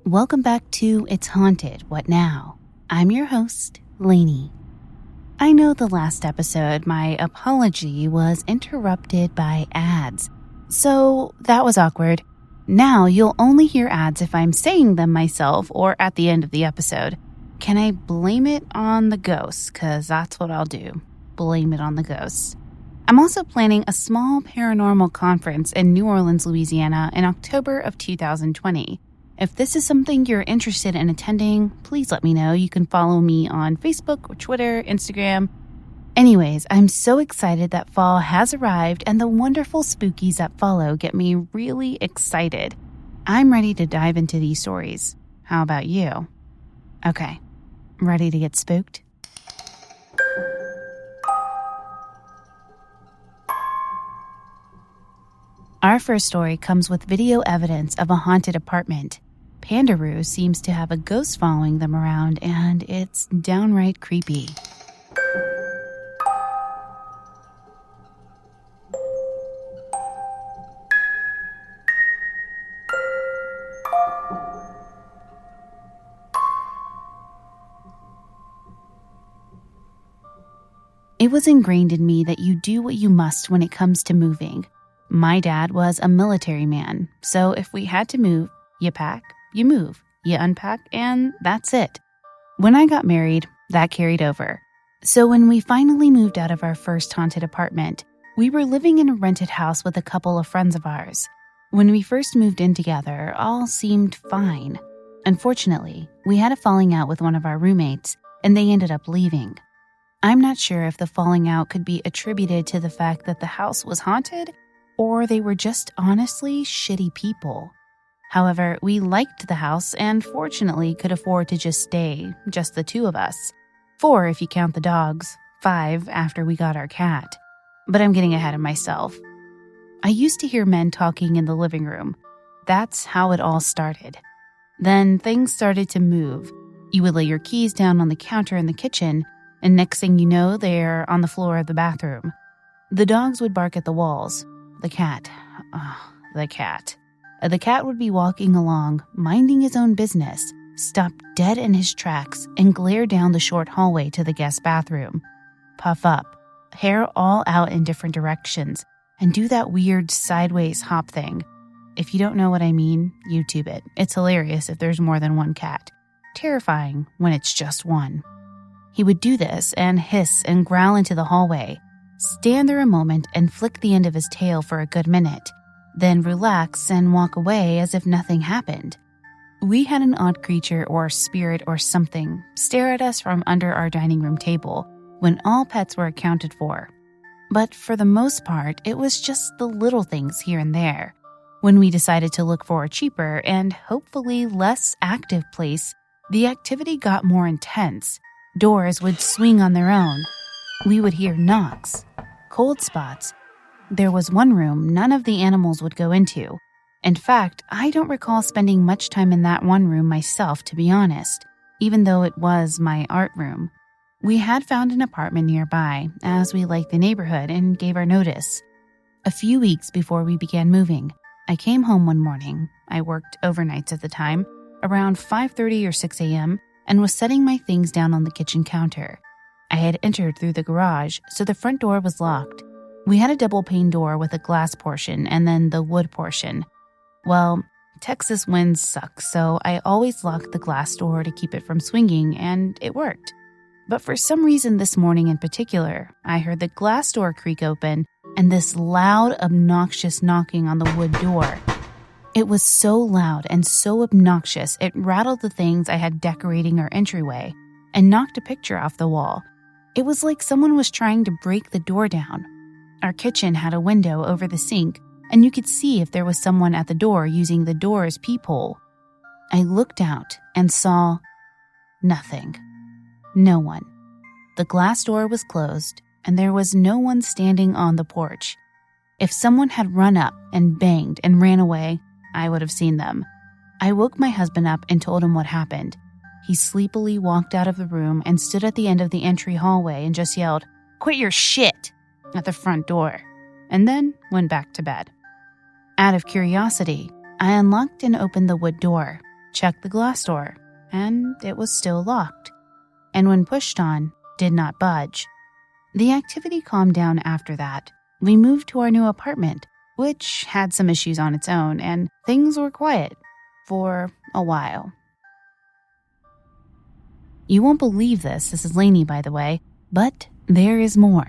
Welcome back to It's Haunted, What Now? I'm your host, Lainey. I know the last episode, my apology was interrupted by ads, so that was awkward. Now you'll only hear ads if I'm saying them myself or at the end of the episode. Can I blame it on the ghosts? Because that's what I'll do. Blame it on the ghosts. I'm also planning a small paranormal conference in New Orleans, Louisiana in October of 2020. If this is something you're interested in attending, please let me know. You can follow me on Facebook or Twitter, Instagram. Anyways, I'm so excited that fall has arrived and the wonderful spookies that follow get me really excited. I'm ready to dive into these stories. How about you? Okay, ready to get spooked? Our first story comes with video evidence of a haunted apartment. PANDAROO seems to have a ghost following them around, and it's downright creepy. It was ingrained in me that you do what you must when it comes to moving. My dad was a military man, so if we had to move, you pack, you move, you unpack, and that's it. When I got married, that carried over. So when we finally moved out of our first haunted apartment, we were living in a rented house with a couple of friends of ours. When we first moved in together, all seemed fine. Unfortunately, we had a falling out with one of our roommates, and they ended up leaving. I'm not sure if the falling out could be attributed to the fact that the house was haunted, or they were just honestly shitty people. However, we liked the house and fortunately could afford to just stay, just the two of us. 4 if you count the dogs, 5 after we got our cat. But I'm getting ahead of myself. I used to hear men talking in the living room. That's how it all started. Then things started to move. You would lay your keys down on the counter in the kitchen, and next thing you know, they're on the floor of the bathroom. The dogs would bark at the walls. The cat. The cat would be walking along, minding his own business, stop dead in his tracks, and glare down the short hallway to the guest bathroom. Puff up, hair all out in different directions, and do that weird sideways hop thing. If you don't know what I mean, YouTube it. It's hilarious if there's more than one cat. Terrifying when it's just one. He would do this and hiss and growl into the hallway, stand there a moment and flick the end of his tail for a good minute, then relax and walk away as if nothing happened. We had an odd creature or spirit or something stare at us from under our dining room table when all pets were accounted for. But for the most part, it was just the little things here and there. When we decided to look for a cheaper and hopefully less active place, the activity got more intense. Doors would swing on their own. We would hear knocks, cold spots. There was one room none of the animals would go into. In fact, I don't recall spending much time in that one room myself, to be honest, even though it was my art room. We had found an apartment nearby, as we liked the neighborhood and gave our notice. A few weeks before we began moving, I came home one morning. I worked overnights at the time, around 5:30 or 6 a.m., and was setting my things down on the kitchen counter. I had entered through the garage, so the front door was locked. We had a double-pane door with a glass portion and then the wood portion. Well, Texas winds suck, so I always locked the glass door to keep it from swinging, and it worked. But for some reason this morning in particular, I heard the glass door creak open and this loud, obnoxious knocking on the wood door. It was so loud and so obnoxious it rattled the things I had decorating our entryway and knocked a picture off the wall. It was like someone was trying to break the door down. Our kitchen had a window over the sink, and you could see if there was someone at the door using the door's peephole. I looked out and saw nothing. No one. The glass door was closed, and there was no one standing on the porch. If someone had run up and banged and ran away, I would have seen them. I woke my husband up and told him what happened. He sleepily walked out of the room and stood at the end of the entry hallway and just yelled, "Quit your shit!" at the front door, and then went back to bed. Out of curiosity, I unlocked and opened the wood door. checked the glass door, and it was still locked. And when pushed on, did not budge. The activity calmed down after that. We moved to our new apartment, which had some issues on its own, and things were quiet for a while. You won't believe this is Lainey, by the way, but there is more.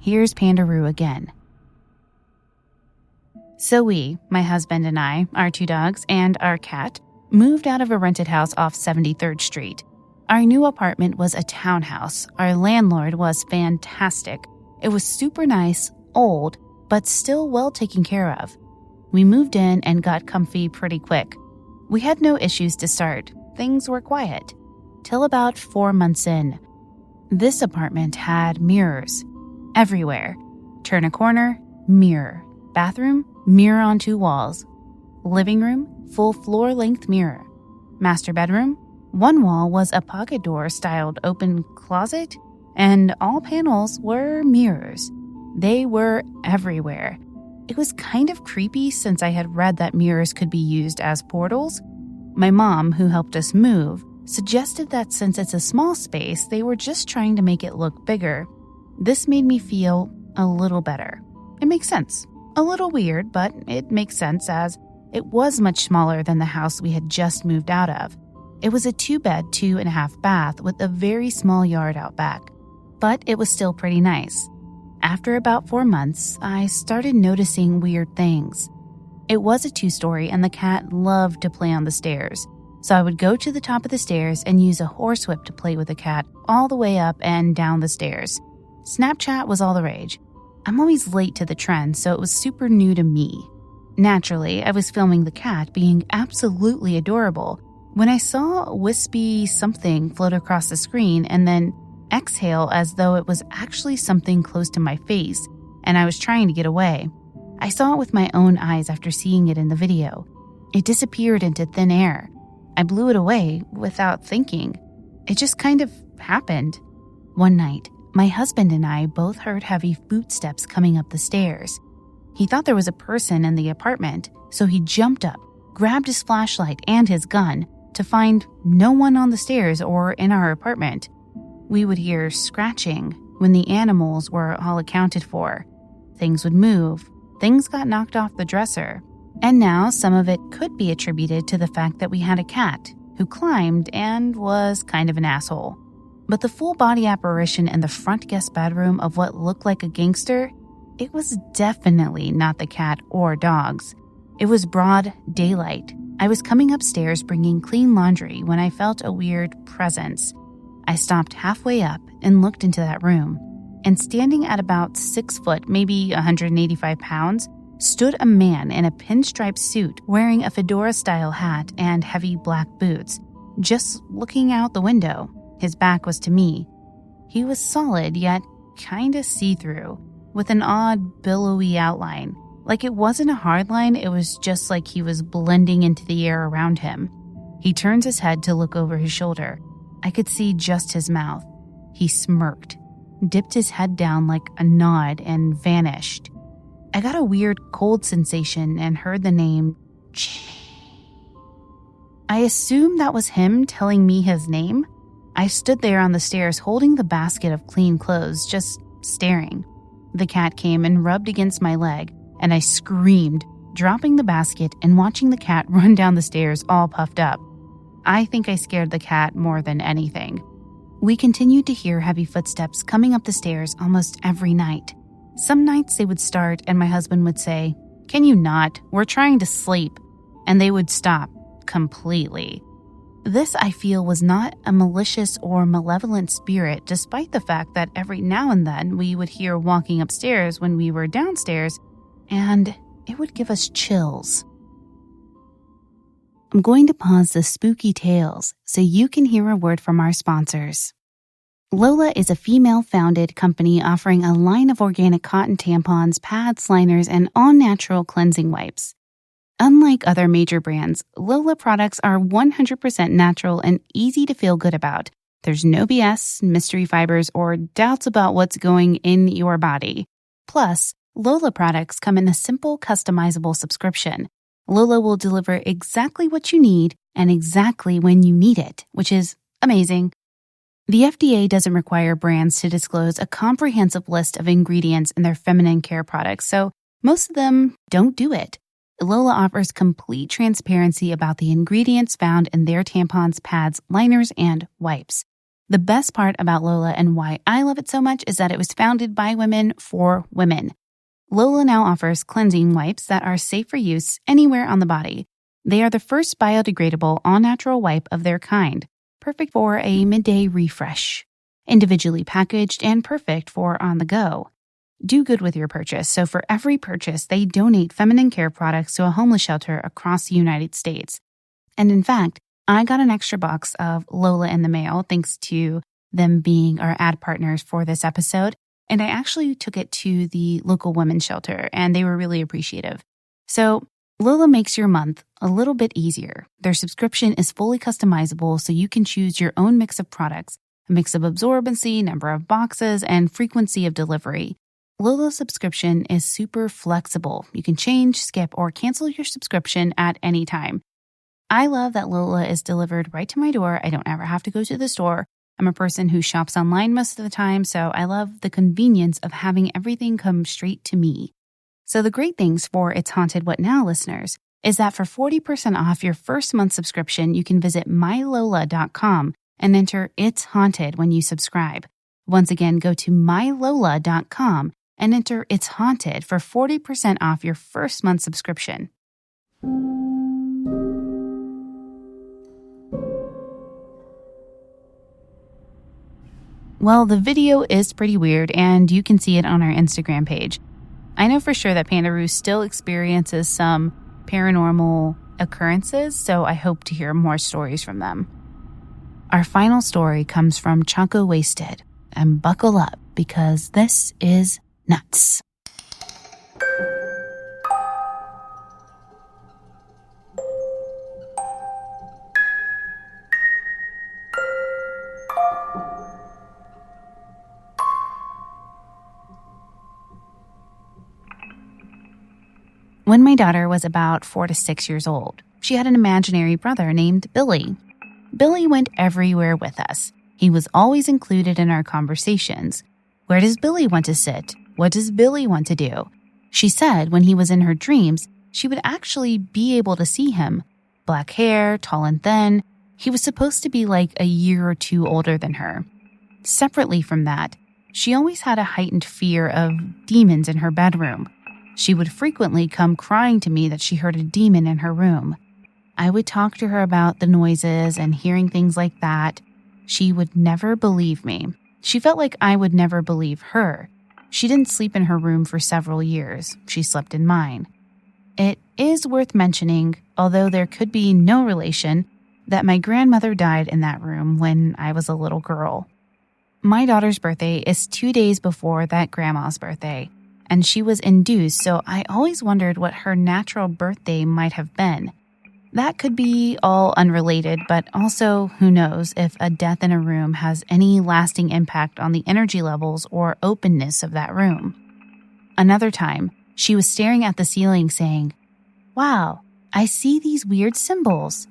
Here's Pandaroo again. So we, my husband and I, our 2 dogs, and our cat, moved out of a rented house off 73rd Street. Our new apartment was a townhouse. Our landlord was fantastic. It was super nice, old, but still well taken care of. We moved in and got comfy pretty quick. We had no issues to start. Things were quiet. Till about 4 months in. This apartment had mirrors everywhere. Turn a corner, mirror. Bathroom, mirror on 2 walls. Living room, full floor-length mirror. Master bedroom, 1 wall was a pocket door styled open closet, and all panels were mirrors. They were everywhere. It was kind of creepy since I had read that mirrors could be used as portals. My mom, who helped us move, suggested that since it's a small space, they were just trying to make it look bigger. This made me feel a little better. It makes sense. A little weird, but it makes sense as it was much smaller than the house we had just moved out of. It was a 2-bed, 2.5 bath with a very small yard out back. But it was still pretty nice. After about 4 months, I started noticing weird things. It was a 2-story and the cat loved to play on the stairs. So I would go to the top of the stairs and use a horsewhip to play with the cat all the way up and down the stairs. Snapchat was all the rage. I'm always late to the trend, so it was super new to me. Naturally, I was filming the cat being absolutely adorable when I saw a wispy something float across the screen and then exhale as though it was actually something close to my face, and I was trying to get away. I saw it with my own eyes after seeing it in the video. It disappeared into thin air. I blew it away without thinking. It just kind of happened. One night, my husband and I both heard heavy footsteps coming up the stairs. He thought there was a person in the apartment, so he jumped up, grabbed his flashlight and his gun to find no one on the stairs or in our apartment. We would hear scratching when the animals were all accounted for. Things would move. Things got knocked off the dresser. And now some of it could be attributed to the fact that we had a cat who climbed and was kind of an asshole. But the full body apparition in the front guest bedroom of what looked like a gangster, it was definitely not the cat or dogs. It was broad daylight. I was coming upstairs bringing clean laundry when I felt a weird presence. I stopped halfway up and looked into that room, and standing at about 6 foot, maybe 185 pounds, stood a man in a pinstripe suit wearing a fedora-style hat and heavy black boots, just looking out the window. His back was to me. He was solid, yet kinda see-through, with an odd, billowy outline. Like it wasn't a hard line, it was just like he was blending into the air around him. He turned his head to look over his shoulder. I could see just his mouth. He smirked, dipped his head down like a nod, and vanished. I got a weird cold sensation and heard the name I assumed that was him telling me his name. I stood there on the stairs holding the basket of clean clothes, just staring. The cat came and rubbed against my leg, and I screamed, dropping the basket and watching the cat run down the stairs all puffed up. I think I scared the cat more than anything. We continued to hear heavy footsteps coming up the stairs almost every night. Some nights they would start and my husband would say, "Can you not? We're trying to sleep." And they would stop completely. This, I feel, was not a malicious or malevolent spirit, despite the fact that every now and then we would hear walking upstairs when we were downstairs, and it would give us chills. I'm going to pause the spooky tales so you can hear a word from our sponsors. Lola is a female-founded company offering a line of organic cotton tampons, pads, liners, and all-natural cleansing wipes. Unlike other major brands, Lola products are 100% natural and easy to feel good about. There's no BS, mystery fibers, or doubts about what's going in your body. Plus, Lola products come in a simple, customizable subscription. Lola will deliver exactly what you need and exactly when you need it, which is amazing. The FDA doesn't require brands to disclose a comprehensive list of ingredients in their feminine care products, so most of them don't do it. Lola offers complete transparency about the ingredients found in their tampons, pads, liners, and wipes. The best part about Lola and why I love it so much is that it was founded by women for women. Lola now offers cleansing wipes that are safe for use anywhere on the body. They are the first biodegradable, all-natural wipe of their kind, perfect for a midday refresh, individually packaged and perfect for on the go. Do good with your purchase, so for every purchase, they donate feminine care products to a homeless shelter across the United States. And in fact, I got an extra box of Lola in the mail thanks to them being our ad partners for this episode, and I actually took it to the local women's shelter, and they were really appreciative. So Lola makes your month a little bit easier. Their subscription is fully customizable, so you can choose your own mix of products, a mix of absorbency, number of boxes, and frequency of delivery. Lola's subscription is super flexible. You can change, skip, or cancel your subscription at any time. I love that Lola is delivered right to my door. I don't ever have to go to the store. I'm a person who shops online most of the time, so I love the convenience of having everything come straight to me. So the great things for It's Haunted What Now listeners is that for 40% off your first month subscription, you can visit mylola.com and enter It's Haunted when you subscribe. Once again, go to mylola.com and enter It's Haunted for 40% off your first month subscription. Well, the video is pretty weird, and you can see it on our Instagram page. I know for sure that PANDAROO still experiences some paranormal occurrences, so I hope to hear more stories from them. Our final story comes from ChocoWasted, and buckle up because this is nuts. When my daughter was about 4 to 6 years old, she had an imaginary brother named Billy. Billy went everywhere with us. He was always included in our conversations. Where does Billy want to sit? What does Billy want to do? She said when he was in her dreams, she would actually be able to see him. Black hair, tall and thin. He was supposed to be like a year or two older than her. Separately from that, she always had a heightened fear of demons in her bedroom. She would frequently come crying to me that she heard a demon in her room. I would talk to her about the noises and hearing things like that. She would never believe me. She felt like I would never believe her. She didn't sleep in her room for several years. She slept in mine. It is worth mentioning, although there could be no relation, that my grandmother died in that room when I was a little girl. My daughter's birthday is 2 days before that grandma's birthday, and she was induced, so I always wondered what her natural birthday might have been. That could be all unrelated, but also, who knows if a death in a room has any lasting impact on the energy levels or openness of that room. Another time, she was staring at the ceiling saying, "Wow, I see these weird symbols."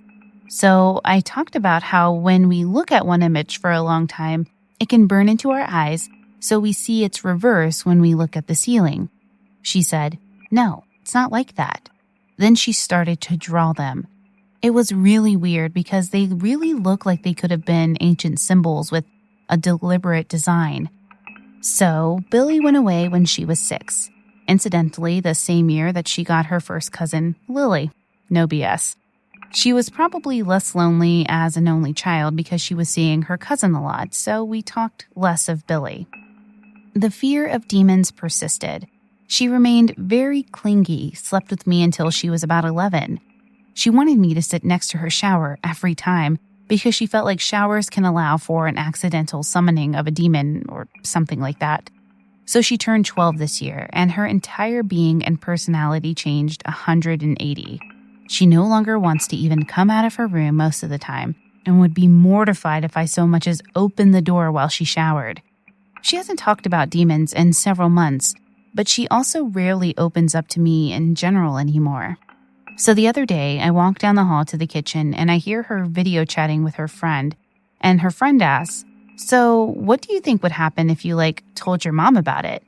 So I talked about how when we look at one image for a long time, it can burn into our eyes, so we see its reverse when we look at the ceiling. She said, "No, it's not like that." Then she started to draw them. It was really weird because they really look like they could have been ancient symbols with a deliberate design. So Billy went away when she was 6. Incidentally, the same year that she got her first cousin, Lily. No BS. She was probably less lonely as an only child because she was seeing her cousin a lot, so we talked less of Billy. The fear of demons persisted. She remained very clingy, slept with me until she was about 11. She wanted me to sit next to her shower every time because she felt like showers can allow for an accidental summoning of a demon or something like that. So she turned 12 this year, and her entire being and personality changed 180. She no longer wants to even come out of her room most of the time and would be mortified if I so much as opened the door while she showered. She hasn't talked about demons in several months, but she also rarely opens up to me in general anymore. So the other day, I walk down the hall to the kitchen and I hear her video chatting with her friend. And her friend asks, "So what do you think would happen if you told your mom about it?"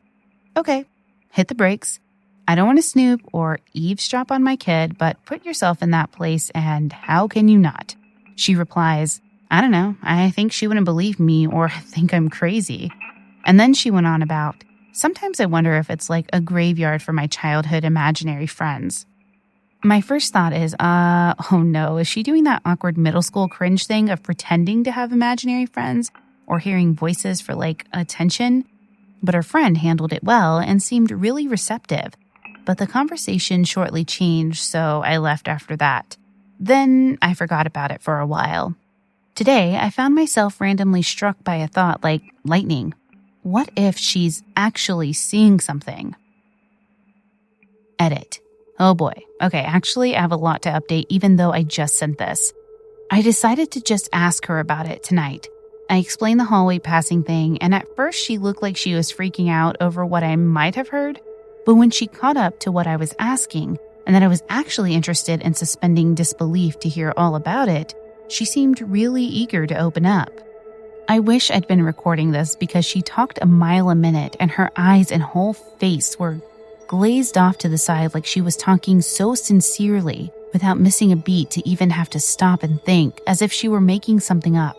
Okay, hit the brakes. I don't want to snoop or eavesdrop on my kid, but put yourself in that place and how can you not? She replies, "I don't know. I think she wouldn't believe me or think I'm crazy." And then she went on about, "Sometimes I wonder if it's like a graveyard for my childhood imaginary friends." My first thought is, oh no, is she doing that awkward middle school cringe thing of pretending to have imaginary friends or hearing voices for attention? But her friend handled it well and seemed really receptive. But the conversation shortly changed, so I left after that. Then I forgot about it for a while. Today, I found myself randomly struck by a thought like lightning. What if she's actually seeing something? Edit. Oh boy. Okay, actually, I have a lot to update even though I just sent this. I decided to just ask her about it tonight. I explained the hallway passing thing, and at first she looked like she was freaking out over what I might have heard. But when she caught up to what I was asking, and that I was actually interested in suspending disbelief to hear all about it, she seemed really eager to open up. I wish I'd been recording this because she talked a mile a minute and her eyes and whole face were glazed off to the side like she was talking so sincerely without missing a beat to even have to stop and think, as if she were making something up.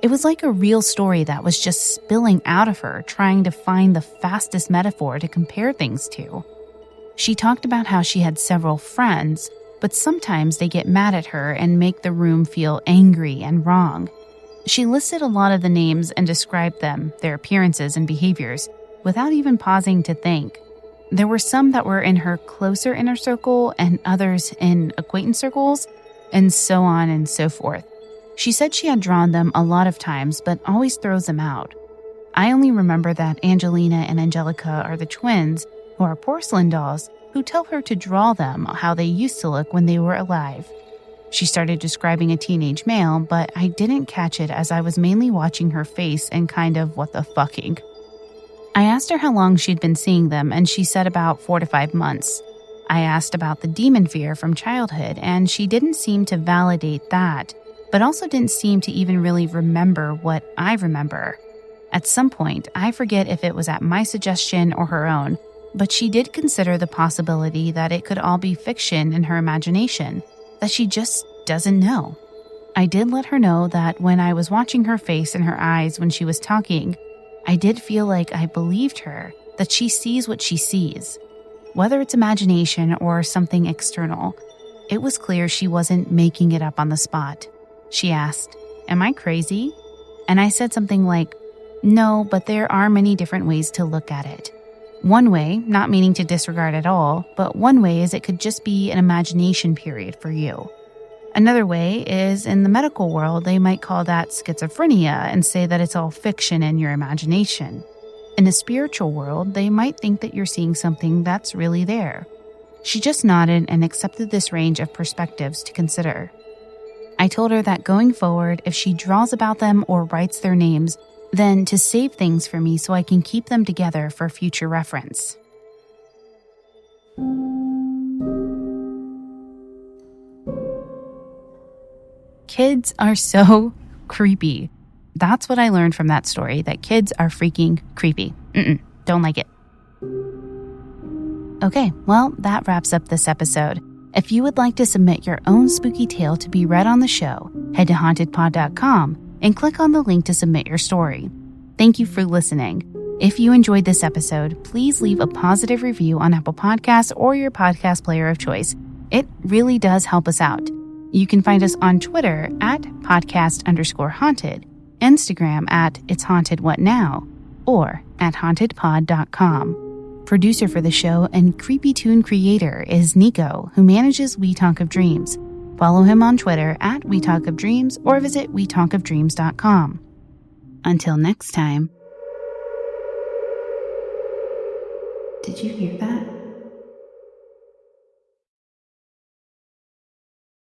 It was like a real story that was just spilling out of her, trying to find the fastest metaphor to compare things to. She talked about how she had several friends, but sometimes they get mad at her and make the room feel angry and wrong. She listed a lot of the names and described them, their appearances and behaviors, without even pausing to think. There were some that were in her closer inner circle and others in acquaintance circles, and so on and so forth. She said she had drawn them a lot of times, but always throws them out. I only remember that Angelina and Angelica are the twins, who are porcelain dolls, who tell her to draw them how they used to look when they were alive. She started describing a teenage male, but I didn't catch it as I was mainly watching her face and kind of what the fucking. I asked her how long she'd been seeing them, and she said about 4 to 5 months. I asked about the demon fear from childhood, and she didn't seem to validate that, but also didn't seem to even really remember what I remember. At some point, I forget if it was at my suggestion or her own, but she did consider the possibility that it could all be fiction in her imagination, that she just doesn't know. I did let her know that when I was watching her face and her eyes when she was talking, I did feel like I believed her, that she sees what she sees. Whether it's imagination or something external, it was clear she wasn't making it up on the spot. She asked, "Am I crazy?" And I said something like, "No, but there are many different ways to look at it. One way, not meaning to disregard at all, but one way is it could just be an imagination period for you. Another way is in the medical world, they might call that schizophrenia and say that it's all fiction in your imagination. In the spiritual world, they might think that you're seeing something that's really there." She just nodded and accepted this range of perspectives to consider. I told her that going forward, if she draws about them or writes their names, then to save things for me so I can keep them together for future reference. Kids are so creepy. That's what I learned from that story, that kids are freaking creepy. Don't like it. Okay, well, that wraps up this episode. If you would like to submit your own spooky tale to be read on the show, head to hauntedpod.com and click on the link to submit your story. Thank you for listening. If you enjoyed this episode, please leave a positive review on Apple Podcasts or your podcast player of choice. It really does help us out. You can find us on Twitter at podcast_haunted, Instagram at It's Haunted What Now, or at hauntedpod.com. Producer for the show and Creepy Tune creator is Nico, who manages We Talk of Dreams. Follow him on Twitter at We Talk of Dreams or visit wetalkofdreams.com. Until next time. Did you hear that?